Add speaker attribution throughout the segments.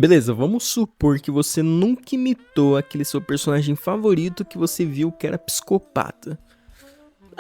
Speaker 1: Beleza, vamos supor que você nunca imitou aquele seu personagem favorito que você viu que era psicopata.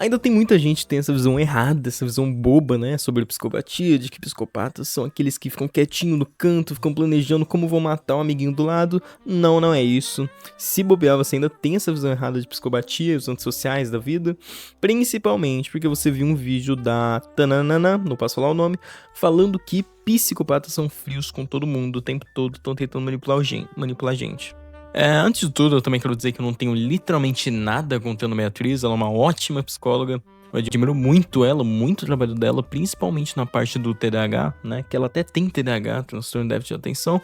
Speaker 1: Ainda tem muita gente que tem essa visão errada, essa visão boba, né, sobre a psicopatia, de que psicopatas são aqueles que ficam quietinho no canto, ficam planejando como vão matar o amiguinho do lado. Não, não é isso. Se bobear, você ainda tem essa visão errada de psicopatia, os antissociais da vida, principalmente porque você viu um vídeo da Tananana, não posso falar o nome, falando que psicopatas são frios com todo mundo o tempo todo, estão tentando manipular a gente. Antes de tudo, eu também quero dizer que eu não tenho literalmente nada contra a minha atriz, ela é uma ótima psicóloga. Eu admiro muito ela, muito o trabalho dela, principalmente na parte do TDAH, né? Que ela até tem TDAH, transtorno de déficit de atenção.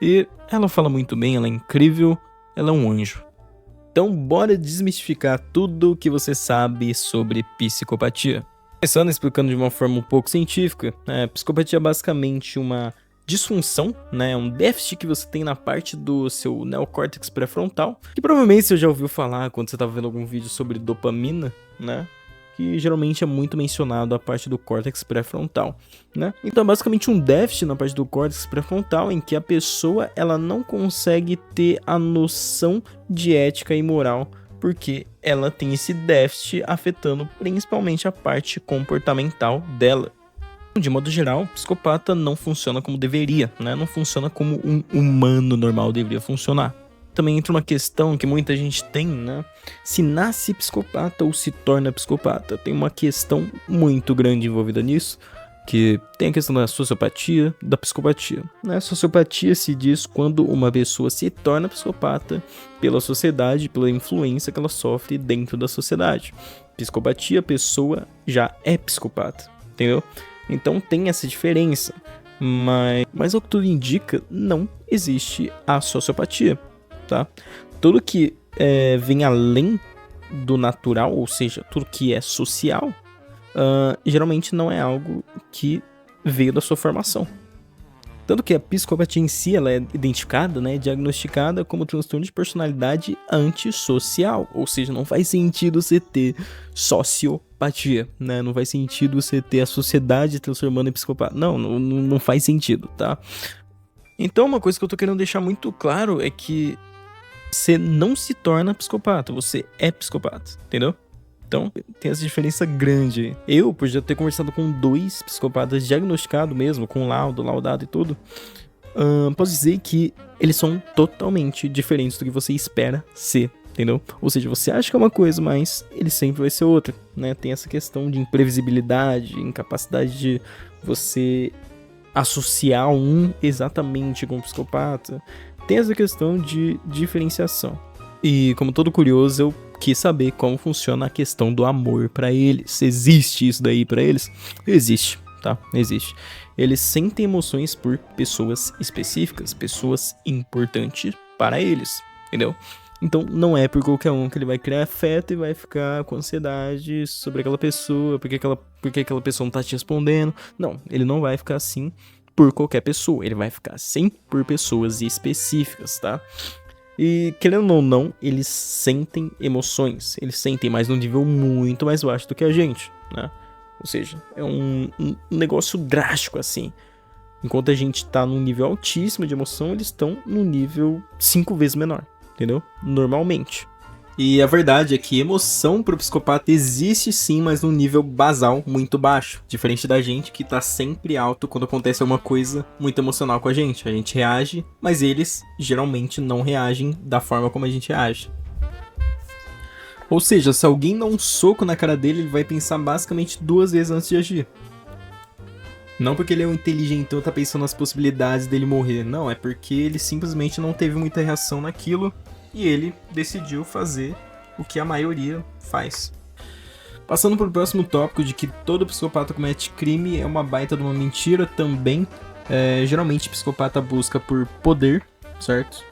Speaker 1: E ela fala muito bem, ela é incrível, ela é um anjo. Então, bora desmistificar tudo o que você sabe sobre psicopatia. Começando explicando de uma forma um pouco científica, psicopatia é basicamente uma disfunção, né, um déficit que você tem na parte do seu neocórtex pré-frontal, que provavelmente você já ouviu falar quando você estava vendo algum vídeo sobre dopamina, né, que geralmente é muito mencionado a parte do córtex pré-frontal, né. Então é basicamente um déficit na parte do córtex pré-frontal em que a pessoa ela não consegue ter a noção de ética e moral, porque ela tem esse déficit afetando principalmente a parte comportamental dela. De modo geral, o psicopata não funciona como deveria, né? Não funciona como um humano normal deveria funcionar. Também entra uma questão que muita gente tem, né? Se nasce psicopata ou se torna psicopata. Tem uma questão muito grande envolvida nisso, que tem a questão da sociopatia, da psicopatia, né? Sociopatia se diz quando uma pessoa se torna psicopata pela sociedade, pela influência que ela sofre dentro da sociedade. Psicopatia, a pessoa já é psicopata, entendeu? Então tem essa diferença, mas ao que tudo indica, não existe a sociopatia, tá? Tudo que vem além do natural, ou seja, tudo que é social, geralmente não é algo que veio da sua formação. Tanto que a psicopatia em si ela é identificada, né, diagnosticada como transtorno de personalidade antissocial, ou seja, não faz sentido você ter sociopatia, né, não faz sentido você ter a sociedade transformando em psicopata, não faz sentido, tá? Então uma coisa que eu tô querendo deixar muito claro é que você não se torna psicopata, você é psicopata, entendeu? Então, tem essa diferença grande. Eu, por já ter conversado com 2 psicopatas diagnosticados mesmo, com laudado e tudo, posso dizer que eles são totalmente diferentes do que você espera ser, entendeu? Ou seja, você acha que é uma coisa, mas ele sempre vai ser outra, né? Tem essa questão de imprevisibilidade, incapacidade de você associar um exatamente com um psicopata. Tem essa questão de diferenciação. E como todo curioso, eu quis saber como funciona a questão do amor pra eles. Existe isso daí pra eles? Existe, tá? Existe. Eles sentem emoções por pessoas específicas, pessoas importantes para eles, entendeu? Então não é por qualquer um que ele vai criar afeto e vai ficar com ansiedade sobre aquela pessoa, porque aquela pessoa não tá te respondendo. Não, ele não vai ficar assim por qualquer pessoa, ele vai ficar assim por pessoas específicas, tá? E, querendo ou não, eles sentem emoções. Eles sentem, mas num nível muito mais baixo do que a gente, né? Ou seja, é um negócio drástico, assim. Enquanto a gente tá num nível altíssimo de emoção, eles estão num nível 5 vezes menor, entendeu? Normalmente. E a verdade é que emoção pro psicopata existe sim, mas num nível basal muito baixo. Diferente da gente que tá sempre alto quando acontece alguma coisa muito emocional com a gente. A gente reage, mas eles geralmente não reagem da forma como a gente reage. Ou seja, se alguém dá um soco na cara dele, ele vai pensar basicamente 2 vezes antes de agir. Não porque ele é um inteligentão, tá pensando nas possibilidades dele morrer. Não, é porque ele simplesmente não teve muita reação naquilo. E ele decidiu fazer o que a maioria faz. Passando para o próximo tópico de que todo psicopata comete crime é uma baita de uma mentira também. Geralmente psicopata busca por poder, certo?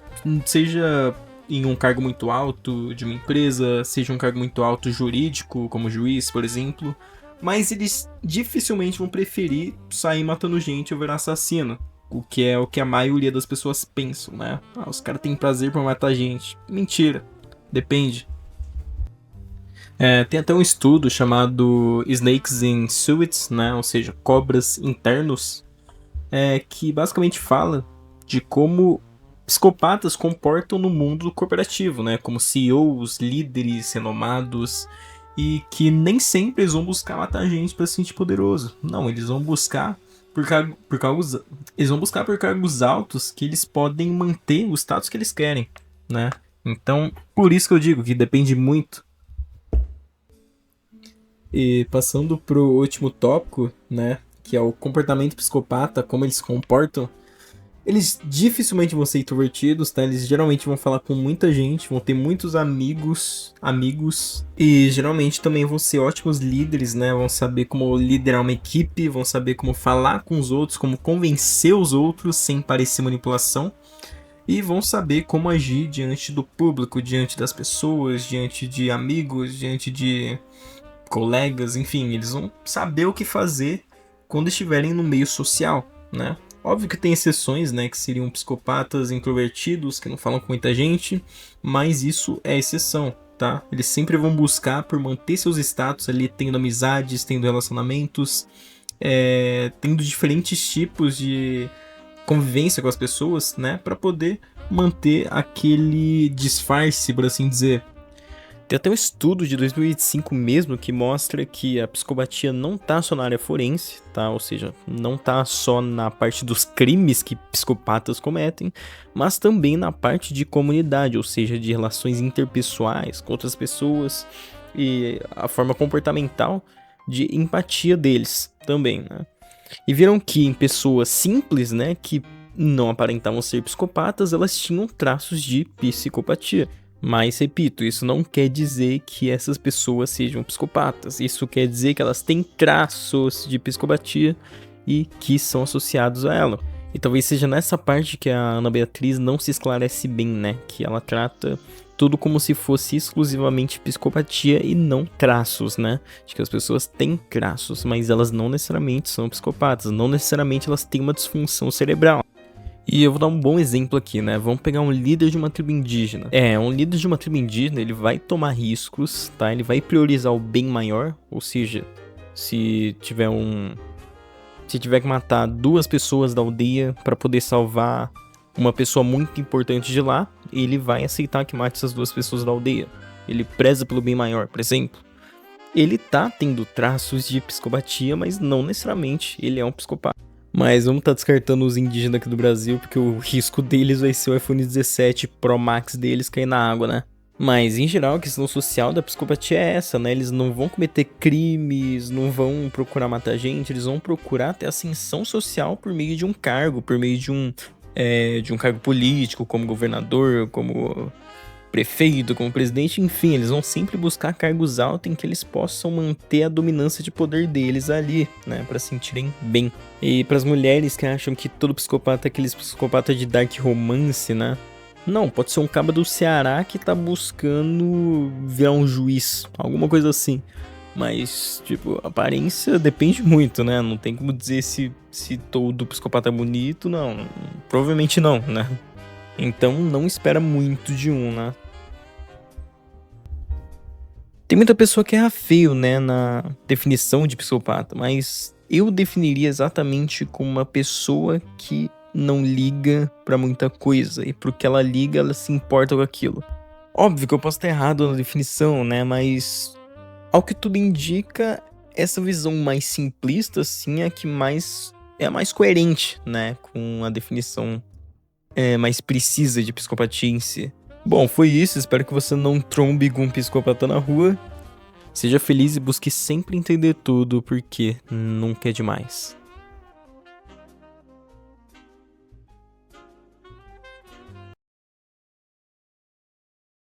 Speaker 1: Seja em um cargo muito alto de uma empresa, seja um cargo muito alto jurídico, como juiz, por exemplo. Mas eles dificilmente vão preferir sair matando gente ou virar assassino. O que é o que a maioria das pessoas pensam, né? Os caras têm prazer por matar gente. Mentira. Depende. Tem até um estudo chamado Snakes in Suits, né? Ou seja, cobras internos. Que basicamente fala de como psicopatas comportam no mundo corporativo, né? Como CEOs, líderes renomados, e que nem sempre eles vão buscar matar gente para se sentir poderoso. Não, eles vão buscar eles vão buscar por cargos altos que eles podem manter o status que eles querem, né? Então, por isso que eu digo que depende muito. E passando pro último tópico, né, que é o comportamento psicopata, como eles se comportam. Eles dificilmente vão ser introvertidos, tá? Eles geralmente vão falar com muita gente, vão ter muitos amigos, e geralmente também vão ser ótimos líderes, né? Vão saber como liderar uma equipe, vão saber como falar com os outros, como convencer os outros sem parecer manipulação, e vão saber como agir diante do público, diante das pessoas, diante de amigos, diante de colegas, enfim, eles vão saber o que fazer quando estiverem no meio social, né? Óbvio que tem exceções, né, que seriam psicopatas introvertidos, que não falam com muita gente, mas isso é exceção, tá? Eles sempre vão buscar por manter seus status ali, tendo amizades, tendo relacionamentos, tendo diferentes tipos de convivência com as pessoas, né, para poder manter aquele disfarce, por assim dizer. Tem até um estudo de 2005 mesmo que mostra que a psicopatia não tá só na área forense, tá? Ou seja, não tá só na parte dos crimes que psicopatas cometem, mas também na parte de comunidade, ou seja, de relações interpessoais com outras pessoas e a forma comportamental de empatia deles também, né? E viram que em pessoas simples, né, que não aparentavam ser psicopatas, elas tinham traços de psicopatia. Mas, repito, isso não quer dizer que essas pessoas sejam psicopatas. Isso quer dizer que elas têm traços de psicopatia e que são associados a ela. E talvez seja nessa parte que a Ana Beatriz não se esclarece bem, né? Que ela trata tudo como se fosse exclusivamente psicopatia e não traços, né? De que as pessoas têm traços, mas elas não necessariamente são psicopatas. Não necessariamente elas têm uma disfunção cerebral. E eu vou dar um bom exemplo aqui, né? Vamos pegar um líder de uma tribo indígena. Um líder de uma tribo indígena, ele vai tomar riscos, tá? Ele vai priorizar o bem maior, ou seja, se tiver que matar 2 pessoas da aldeia para poder salvar uma pessoa muito importante de lá, ele vai aceitar que mate essas 2 pessoas da aldeia. Ele preza pelo bem maior, por exemplo. Ele tá tendo traços de psicopatia, mas não necessariamente ele é um psicopata. Mas vamos estar descartando os indígenas aqui do Brasil, porque o risco deles vai ser o iPhone 17 Pro Max deles cair na água, né? Mas, em geral, a questão social da psicopatia é essa, né? Eles não vão cometer crimes, não vão procurar matar gente, eles vão procurar ter ascensão social por meio de um cargo, por meio de um cargo político, como governador, como prefeito, como presidente, enfim, eles vão sempre buscar cargos altos em que eles possam manter a dominância de poder deles ali, né, para se sentirem bem. E para as mulheres que acham que todo psicopata é aquele psicopata de dark romance, né? Não, pode ser um caba do Ceará que tá buscando virar um juiz, alguma coisa assim. Mas, tipo, a aparência depende muito, né? Não tem como dizer se todo psicopata é bonito, não. Provavelmente não, né? Então não espera muito de um, né? Tem muita pessoa que erra feio, né, na definição de psicopata, mas eu definiria exatamente como uma pessoa que não liga pra muita coisa, e pro que ela liga, ela se importa com aquilo. Óbvio que eu posso estar errado na definição, né, mas ao que tudo indica, essa visão mais simplista, assim, é a mais coerente, né, com a definição mais precisa de psicopatia em si. Bom, foi isso. Espero que você não trombe com um psicopata na rua. Seja feliz e busque sempre entender tudo, porque nunca é demais.